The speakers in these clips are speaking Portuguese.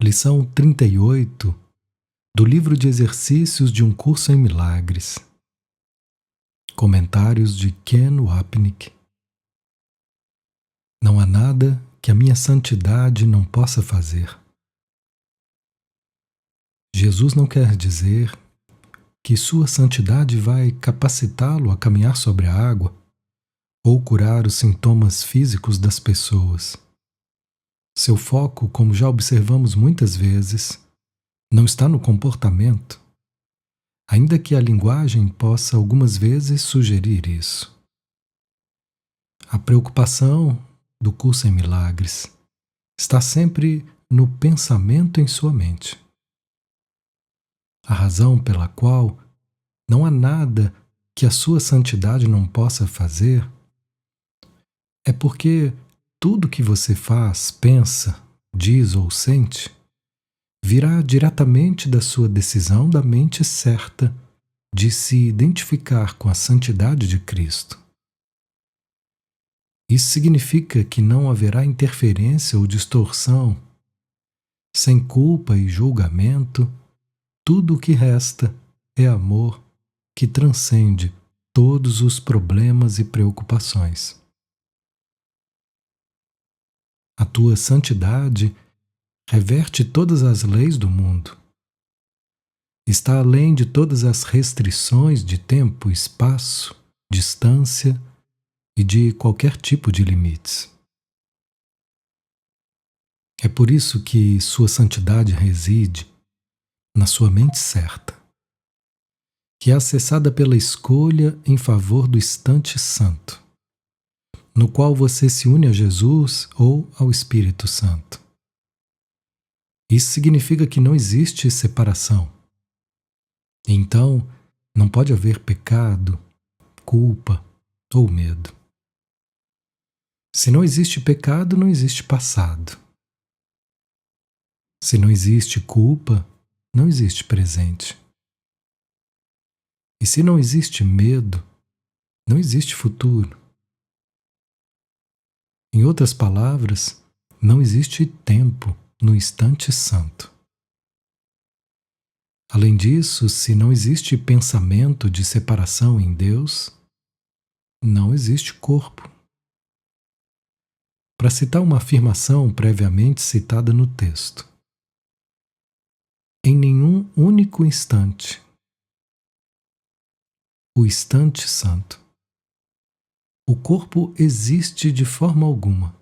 Lição 38 do livro de exercícios de um curso em milagres. Comentários de Ken Wapnick. Não há nada que a minha santidade não possa fazer. Jesus não quer dizer que sua santidade vai capacitá-lo a caminhar sobre a água ou curar os sintomas físicos das pessoas. Seu foco, como já observamos muitas vezes, não está no comportamento, ainda que a linguagem possa algumas vezes sugerir isso. A preocupação do curso em milagres está sempre no pensamento em sua mente. A razão pela qual não há nada que a sua santidade não possa fazer é porque tudo que você faz, pensa, diz ou sente virá diretamente da sua decisão da mente certa de se identificar com a santidade de Cristo. Isso significa que não haverá interferência ou distorção. Sem culpa e julgamento, tudo o que resta é amor que transcende todos os problemas e preocupações. A tua santidade reverte todas as leis do mundo. Está além de todas as restrições de tempo, espaço, distância e de qualquer tipo de limites. É por isso que sua santidade reside na sua mente certa, que é acessada pela escolha em favor do instante santo, no qual você se une a Jesus ou ao Espírito Santo. Isso significa que não existe separação. Então, não pode haver pecado, culpa ou medo. Se não existe pecado, não existe passado. Se não existe culpa, não existe presente. E se não existe medo, não existe futuro. Em outras palavras, não existe tempo no instante santo. Além disso, se não existe pensamento de separação em Deus, não existe corpo. Para citar uma afirmação previamente citada no texto, em nenhum único instante, o instante santo, o corpo existe de forma alguma.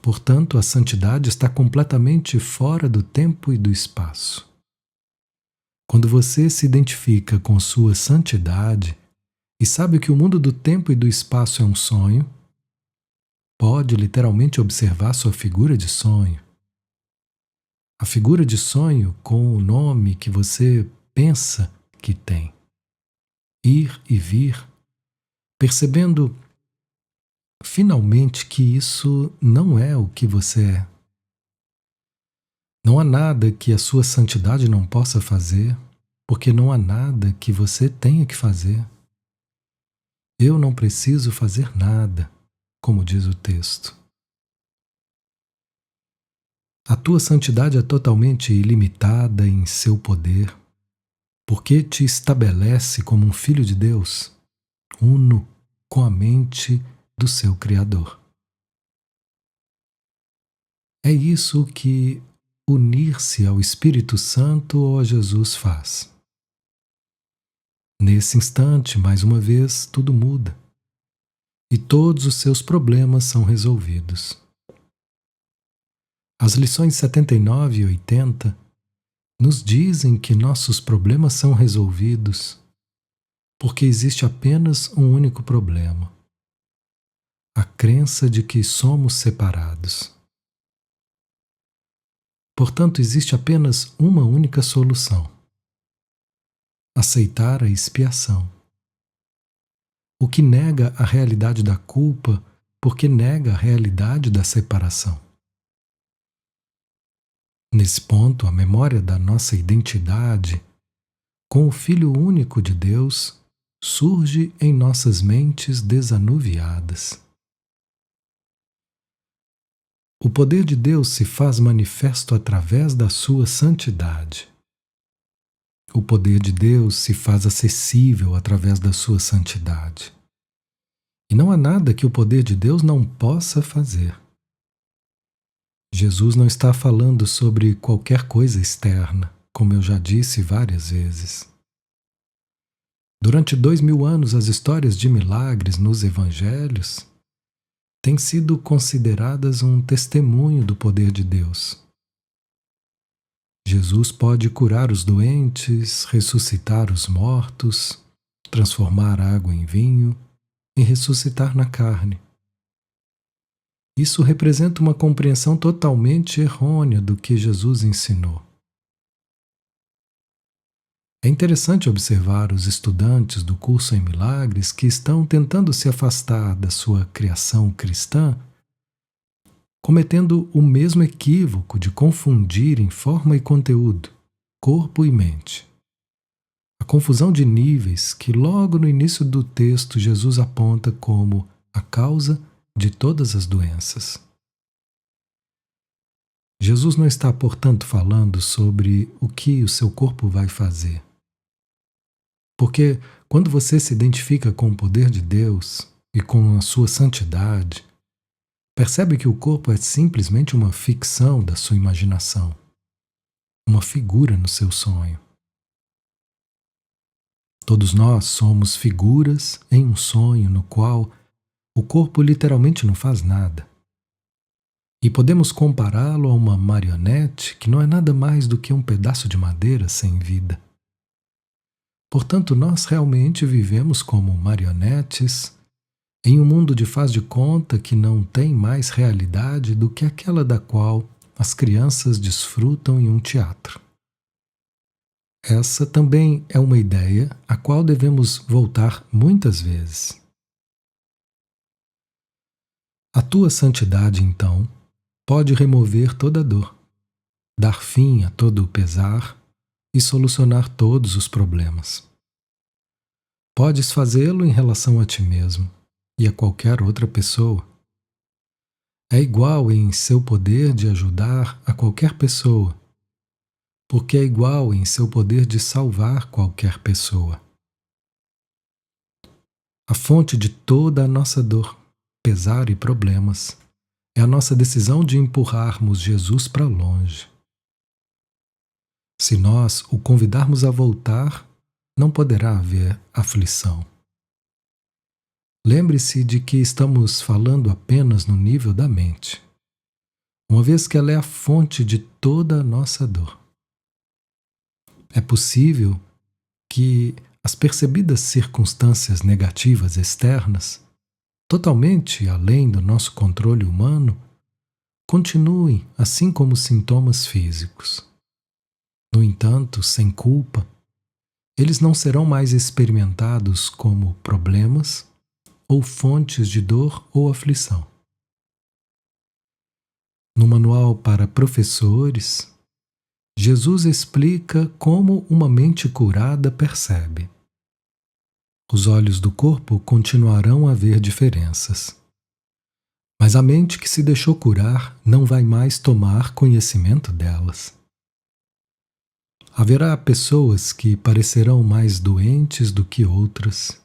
Portanto, a santidade está completamente fora do tempo e do espaço. Quando você se identifica com sua santidade e sabe que o mundo do tempo e do espaço é um sonho, pode literalmente observar sua figura de sonho. A figura de sonho com o nome que você pensa que tem. Ir e vir, percebendo finalmente que isso não é o que você é. Não há nada que a sua santidade não possa fazer, porque não há nada que você tenha que fazer. Eu não preciso fazer nada, como diz o texto. A tua santidade é totalmente ilimitada em seu poder, porque te estabelece como um filho de Deus, uno com a mente do seu Criador. É isso que unir-se ao Espírito Santo ou a Jesus faz. Nesse instante, mais uma vez, tudo muda e todos os seus problemas são resolvidos. As lições 79 e 80 nos dizem que nossos problemas são resolvidos porque existe apenas um único problema: a crença de que somos separados. Portanto, existe apenas uma única solução: aceitar a expiação. O que nega a realidade da culpa porque nega a realidade da separação. Nesse ponto, a memória da nossa identidade com o Filho único de Deus surge em nossas mentes desanuviadas. O poder de Deus se faz manifesto através da sua santidade. O poder de Deus se faz acessível através da sua santidade. E não há nada que o poder de Deus não possa fazer. Jesus não está falando sobre qualquer coisa externa, como eu já disse várias vezes. Durante 2000 anos, as histórias de milagres nos evangelhos têm sido consideradas um testemunho do poder de Deus. Jesus pode curar os doentes, ressuscitar os mortos, transformar água em vinho e ressuscitar na carne. Isso representa uma compreensão totalmente errônea do que Jesus ensinou. É interessante observar os estudantes do curso em Milagres que estão tentando se afastar da sua criação cristã, cometendo o mesmo equívoco de confundir em forma e conteúdo, corpo e mente. A confusão de níveis que logo no início do texto Jesus aponta como a causa de todas as doenças. Jesus não está, portanto, falando sobre o que o seu corpo vai fazer. Porque quando você se identifica com o poder de Deus e com a sua santidade, percebe que o corpo é simplesmente uma ficção da sua imaginação, uma figura no seu sonho. Todos nós somos figuras em um sonho no qual o corpo literalmente não faz nada. E podemos compará-lo a uma marionete que não é nada mais do que um pedaço de madeira sem vida. Portanto, nós realmente vivemos como marionetes em um mundo de faz de conta que não tem mais realidade do que aquela da qual as crianças desfrutam em um teatro. Essa também é uma ideia a qual devemos voltar muitas vezes. A tua santidade, então, pode remover toda dor, dar fim a todo o pesar e solucionar todos os problemas. Podes fazê-lo em relação a ti mesmo e a qualquer outra pessoa. É igual em seu poder de ajudar a qualquer pessoa, porque é igual em seu poder de salvar qualquer pessoa. A fonte de toda a nossa dor, pesar e problemas é a nossa decisão de empurrarmos Jesus para longe. Se nós o convidarmos a voltar, não poderá haver aflição. Lembre-se de que estamos falando apenas no nível da mente, uma vez que ela é a fonte de toda a nossa dor. É possível que as percebidas circunstâncias negativas externas, totalmente além do nosso controle humano, continuem assim como os sintomas físicos. No entanto, sem culpa, eles não serão mais experimentados como problemas ou fontes de dor ou aflição. No Manual para Professores, Jesus explica como uma mente curada percebe. Os olhos do corpo continuarão a ver diferenças, mas a mente que se deixou curar não vai mais tomar conhecimento delas. Haverá pessoas que parecerão mais doentes do que outras,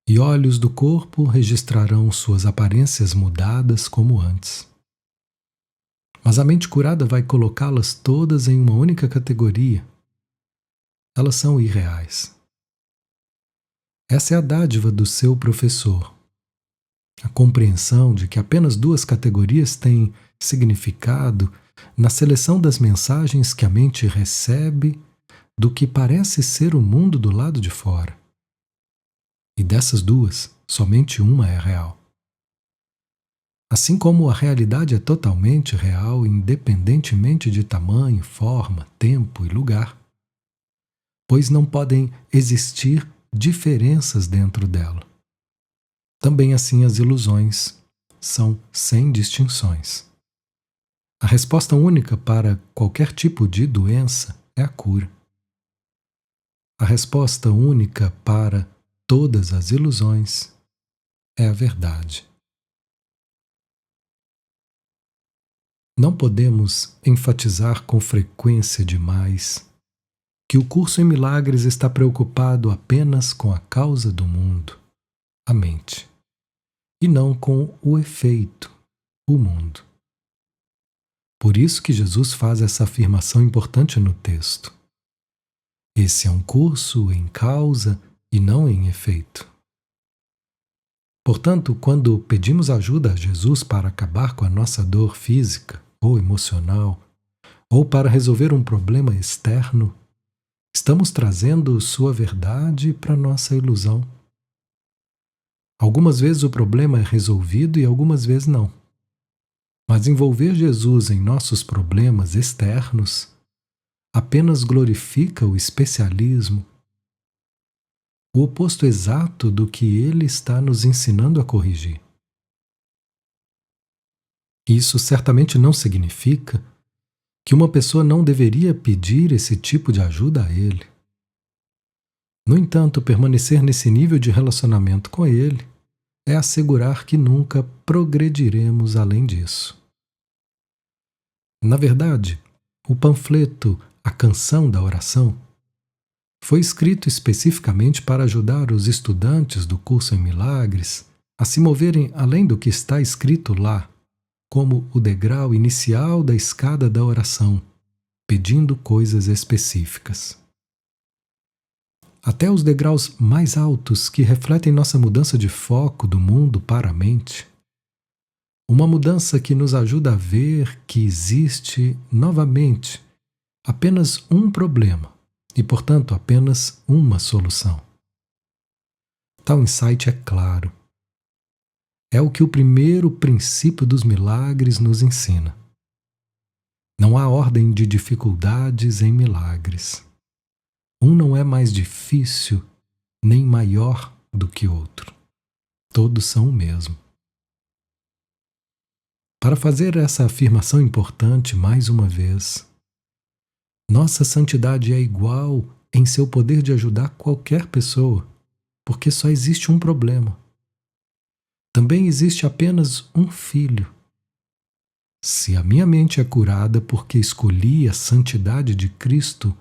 e olhos do corpo registrarão suas aparências mudadas como antes. Mas a mente curada vai colocá-las todas em uma única categoria. Elas são irreais. Essa é a dádiva do seu professor. A compreensão de que apenas duas categorias têm significado na seleção das mensagens que a mente recebe do que parece ser o mundo do lado de fora. E dessas duas, somente uma é real. Assim como a realidade é totalmente real, independentemente de tamanho, forma, tempo e lugar, pois não podem existir diferenças dentro dela. Também assim as ilusões são sem distinções. A resposta única para qualquer tipo de doença é a cura. A resposta única para todas as ilusões é a verdade. Não podemos enfatizar com frequência demais que o curso em milagres está preocupado apenas com a causa do mundo, a mente, e não com o efeito, o mundo. Por isso que Jesus faz essa afirmação importante no texto. Esse é um curso em causa e não em efeito. Portanto, quando pedimos ajuda a Jesus para acabar com a nossa dor física ou emocional, ou para resolver um problema externo, estamos trazendo sua verdade para nossa ilusão. Algumas vezes o problema é resolvido e algumas vezes não. Mas envolver Jesus em nossos problemas externos apenas glorifica o especialismo, o oposto exato do que ele está nos ensinando a corrigir. Isso certamente não significa que uma pessoa não deveria pedir esse tipo de ajuda a ele. No entanto, permanecer nesse nível de relacionamento com ele é assegurar que nunca progrediremos além disso. Na verdade, o panfleto A Canção da Oração foi escrito especificamente para ajudar os estudantes do curso em milagres a se moverem além do que está escrito lá, como o degrau inicial da escada da oração, pedindo coisas específicas. Até os degraus mais altos que refletem nossa mudança de foco do mundo para a mente. Uma mudança que nos ajuda a ver que existe, novamente, apenas um problema e, portanto, apenas uma solução. Tal insight é claro. É o que o primeiro princípio dos milagres nos ensina. Não há ordem de dificuldades em milagres. Um não é mais difícil nem maior do que outro. Todos são o mesmo. Para fazer essa afirmação importante mais uma vez, nossa santidade é igual em seu poder de ajudar qualquer pessoa, porque só existe um problema. Também existe apenas um filho. Se a minha mente é curada porque escolhi a santidade de Cristo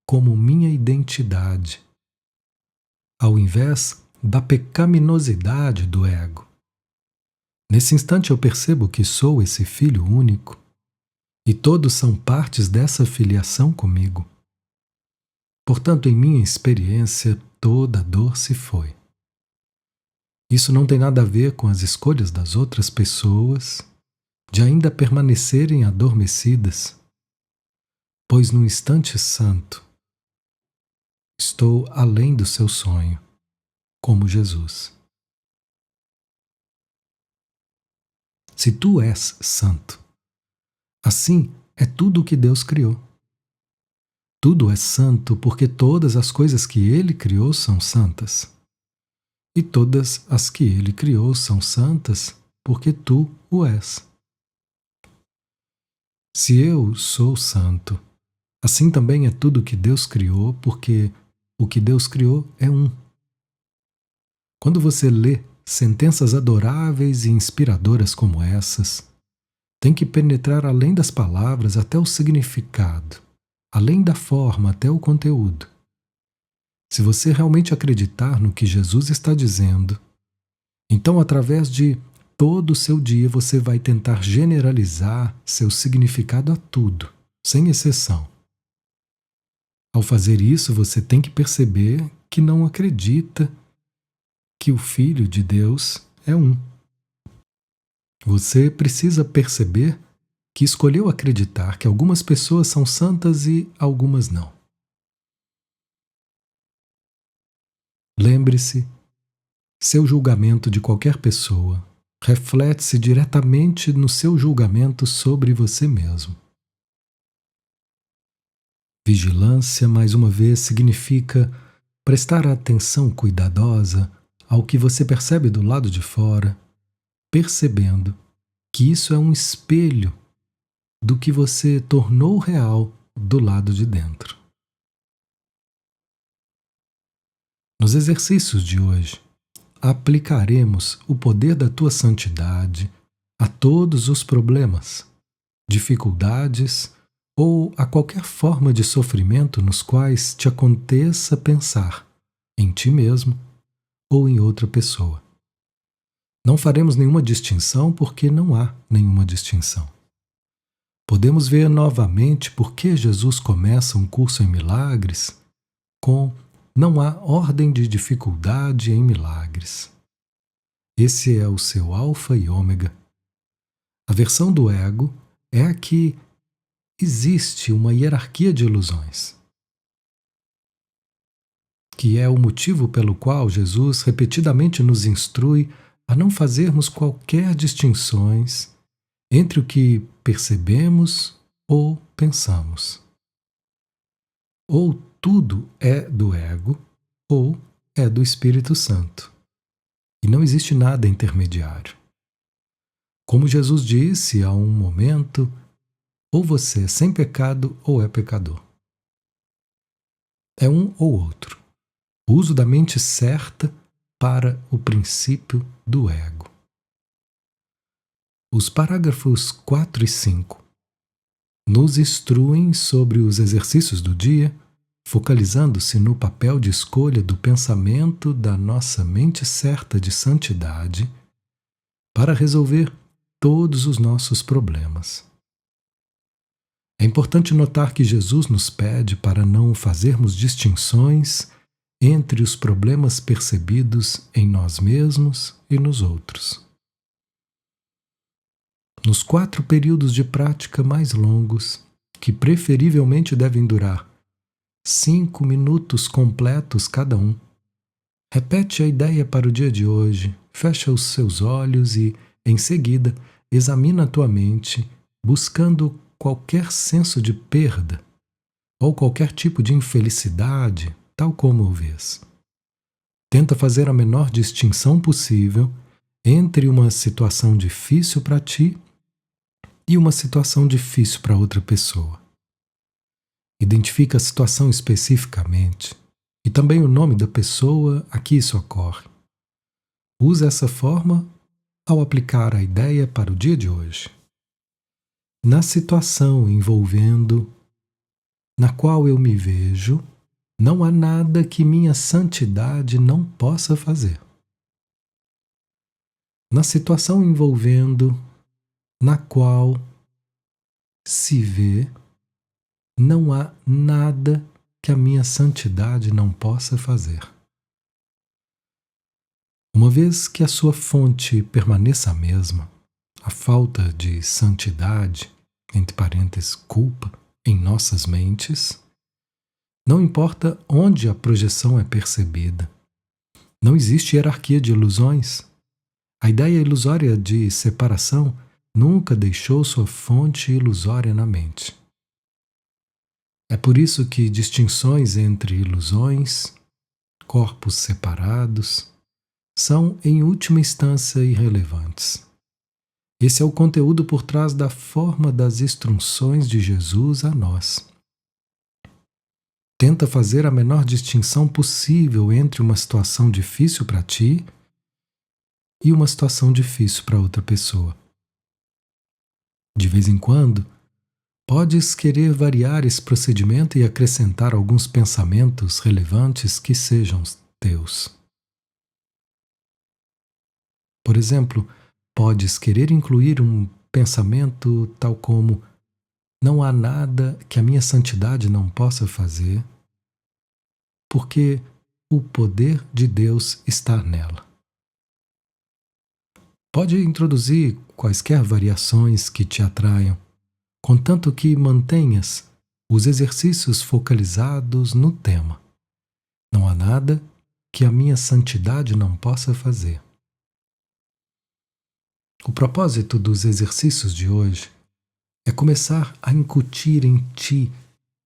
como minha identidade, ao invés da pecaminosidade do ego. Nesse instante eu percebo que sou esse filho único e todos são partes dessa filiação comigo. Portanto, em minha experiência, toda dor se foi. Isso não tem nada a ver com as escolhas das outras pessoas de ainda permanecerem adormecidas, pois no instante santo estou além do seu sonho, como Jesus. Se tu és santo, assim é tudo o que Deus criou. Tudo é santo porque todas as coisas que Ele criou são santas. E todas as que Ele criou são santas porque tu o és. Se eu sou santo, assim também é tudo o que Deus criou, porque o que Deus criou é um. Quando você lê sentenças adoráveis e inspiradoras como essas, tem que penetrar além das palavras até o significado, além da forma até o conteúdo. Se você realmente acreditar no que Jesus está dizendo, então através de todo o seu dia você vai tentar generalizar seu significado a tudo, sem exceção. Ao fazer isso, você tem que perceber que não acredita que o Filho de Deus é um. Você precisa perceber que escolheu acreditar que algumas pessoas são santas e algumas não. Lembre-se, seu julgamento de qualquer pessoa reflete-se diretamente no seu julgamento sobre você mesmo. Vigilância, mais uma vez, significa prestar atenção cuidadosa ao que você percebe do lado de fora, percebendo que isso é um espelho do que você tornou real do lado de dentro. Nos exercícios de hoje, aplicaremos o poder da tua santidade a todos os problemas, dificuldades ou a qualquer forma de sofrimento nos quais te aconteça pensar em ti mesmo ou em outra pessoa. Não faremos nenhuma distinção porque não há nenhuma distinção. Podemos ver novamente por que Jesus começa um curso em milagres com não há ordem de dificuldade em milagres. Esse é o seu alfa e ômega. A versão do ego é a que existe uma hierarquia de ilusões, que é o motivo pelo qual Jesus repetidamente nos instrui a não fazermos qualquer distinções entre o que percebemos ou pensamos. Ou tudo é do ego, ou é do Espírito Santo. E não existe nada intermediário. Como Jesus disse há um momento, ou você é sem pecado ou é pecador. É um ou outro. O uso da mente certa para o princípio do ego. Os parágrafos 4 e 5 nos instruem sobre os exercícios do dia, focalizando-se no papel de escolha do pensamento da nossa mente certa de santidade para resolver todos os nossos problemas. É importante notar que Jesus nos pede para não fazermos distinções entre os problemas percebidos em nós mesmos e nos outros. Nos 4 períodos de prática mais longos, que preferivelmente devem durar 5 minutos completos cada um, repete a ideia para o dia de hoje, fecha os seus olhos e, em seguida, examina a tua mente, buscando qualquer senso de perda ou qualquer tipo de infelicidade, tal como o vês. Tenta fazer a menor distinção possível entre uma situação difícil para ti e uma situação difícil para outra pessoa. Identifica a situação especificamente e também o nome da pessoa a que isso ocorre. Usa essa forma ao aplicar a ideia para o dia de hoje. Na situação na qual eu me vejo, não há nada que minha santidade não possa fazer. Na situação na qual se vê, não há nada que a minha santidade não possa fazer. Uma vez que a sua fonte permaneça a mesma, a falta de santidade, entre parênteses, culpa, em nossas mentes, não importa onde a projeção é percebida. Não existe hierarquia de ilusões. A ideia ilusória de separação nunca deixou sua fonte ilusória na mente. É por isso que distinções entre ilusões, corpos separados, são, em última instância, irrelevantes. Esse é o conteúdo por trás da forma das instruções de Jesus a nós. Tenta fazer a menor distinção possível entre uma situação difícil para ti e uma situação difícil para outra pessoa. De vez em quando, podes querer variar esse procedimento e acrescentar alguns pensamentos relevantes que sejam teus. Por exemplo, podes querer incluir um pensamento tal como: não há nada que a minha santidade não possa fazer, porque o poder de Deus está nela. Pode introduzir quaisquer variações que te atraiam, contanto que mantenhas os exercícios focalizados no tema. Não há nada que a minha santidade não possa fazer. O propósito dos exercícios de hoje é começar a incutir em ti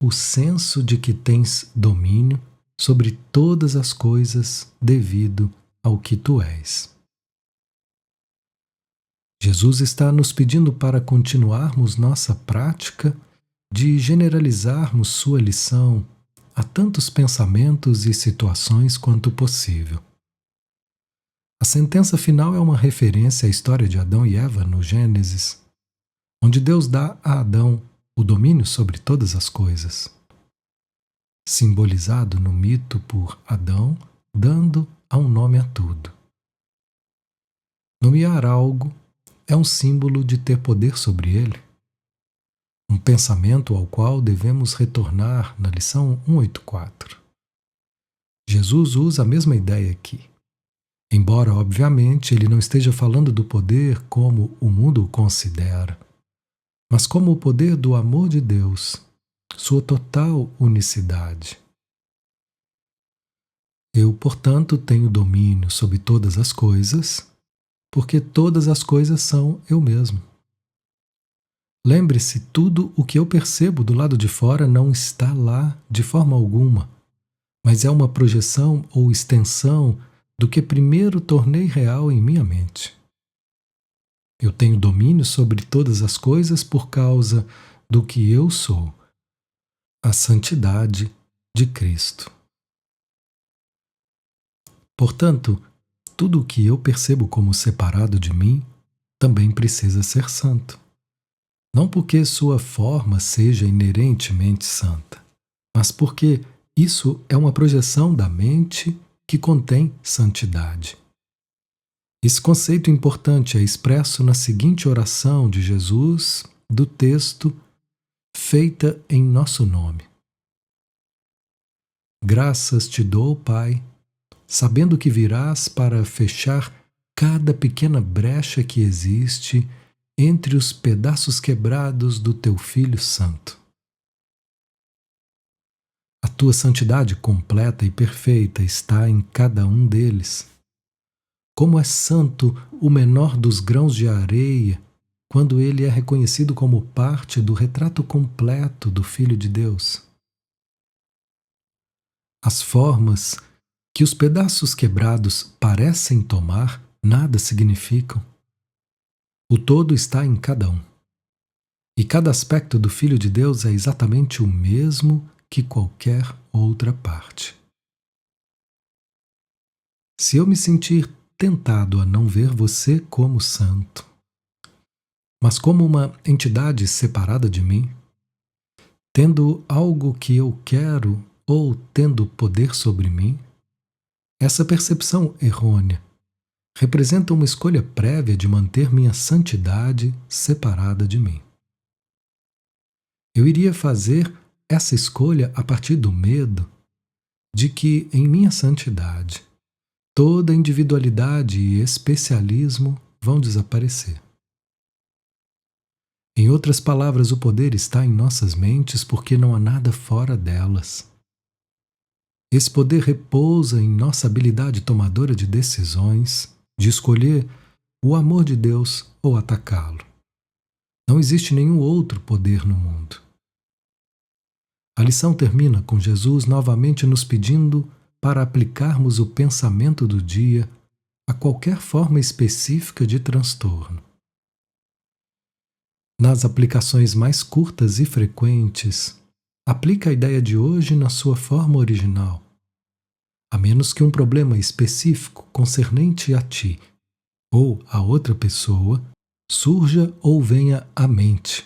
o senso de que tens domínio sobre todas as coisas devido ao que tu és. Jesus está nos pedindo para continuarmos nossa prática de generalizarmos sua lição a tantos pensamentos e situações quanto possível. A sentença final é uma referência à história de Adão e Eva no Gênesis, onde Deus dá a Adão o domínio sobre todas as coisas, simbolizado no mito por Adão, dando um nome a tudo. Nomear algo é um símbolo de ter poder sobre ele, um pensamento ao qual devemos retornar na lição 184. Jesus usa a mesma ideia aqui. Embora, obviamente, ele não esteja falando do poder como o mundo o considera, mas como o poder do amor de Deus, sua total unicidade. Eu, portanto, tenho domínio sobre todas as coisas, porque todas as coisas são eu mesmo. Lembre-se, tudo o que eu percebo do lado de fora não está lá de forma alguma, mas é uma projeção ou extensão do que primeiro tornei real em minha mente. Eu tenho domínio sobre todas as coisas por causa do que eu sou, a santidade de Cristo. Portanto, tudo o que eu percebo como separado de mim também precisa ser santo. Não porque sua forma seja inerentemente santa, mas porque isso é uma projeção da mente que contém santidade. Esse conceito importante é expresso na seguinte oração de Jesus do texto feita em nosso nome. Graças te dou, Pai, sabendo que virás para fechar cada pequena brecha que existe entre os pedaços quebrados do teu Filho Santo. A tua santidade completa e perfeita está em cada um deles. Como é santo o menor dos grãos de areia, quando ele é reconhecido como parte do retrato completo do Filho de Deus. As formas que os pedaços quebrados parecem tomar nada significam. O todo está em cada um. E cada aspecto do Filho de Deus é exatamente o mesmo que qualquer outra parte. Se eu me sentir tentado a não ver você como santo, mas como uma entidade separada de mim, tendo algo que eu quero ou tendo poder sobre mim, essa percepção errônea representa uma escolha prévia de manter minha santidade separada de mim. Eu iria fazer essa escolha a partir do medo de que, em minha santidade, toda individualidade e especialismo vão desaparecer. Em outras palavras, o poder está em nossas mentes porque não há nada fora delas. Esse poder repousa em nossa habilidade tomadora de decisões, de escolher o amor de Deus ou atacá-lo. Não existe nenhum outro poder no mundo. A lição termina com Jesus novamente nos pedindo para aplicarmos o pensamento do dia a qualquer forma específica de transtorno. Nas aplicações mais curtas e frequentes, aplica a ideia de hoje na sua forma original, a menos que um problema específico concernente a ti ou a outra pessoa surja ou venha à mente.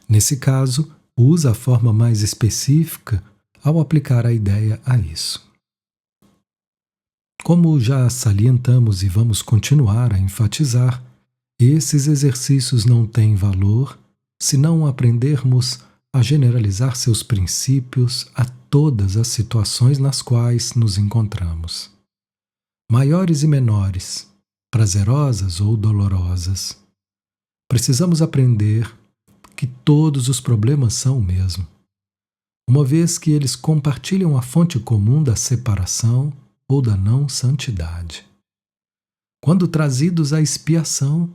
Nesse caso, usa a forma mais específica ao aplicar a ideia a isso. Como já salientamos e vamos continuar a enfatizar, esses exercícios não têm valor se não aprendermos a generalizar seus princípios a todas as situações nas quais nos encontramos. Maiores e menores, prazerosas ou dolorosas. Precisamos aprender que todos os problemas são o mesmo, uma vez que eles compartilham a fonte comum da separação ou da não santidade. Quando trazidos à expiação,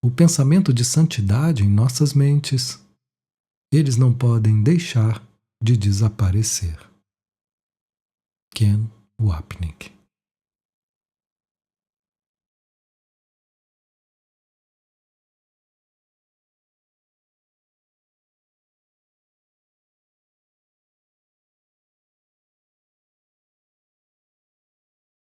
o pensamento de santidade em nossas mentes, eles não podem deixar de desaparecer. Ken Wapnick.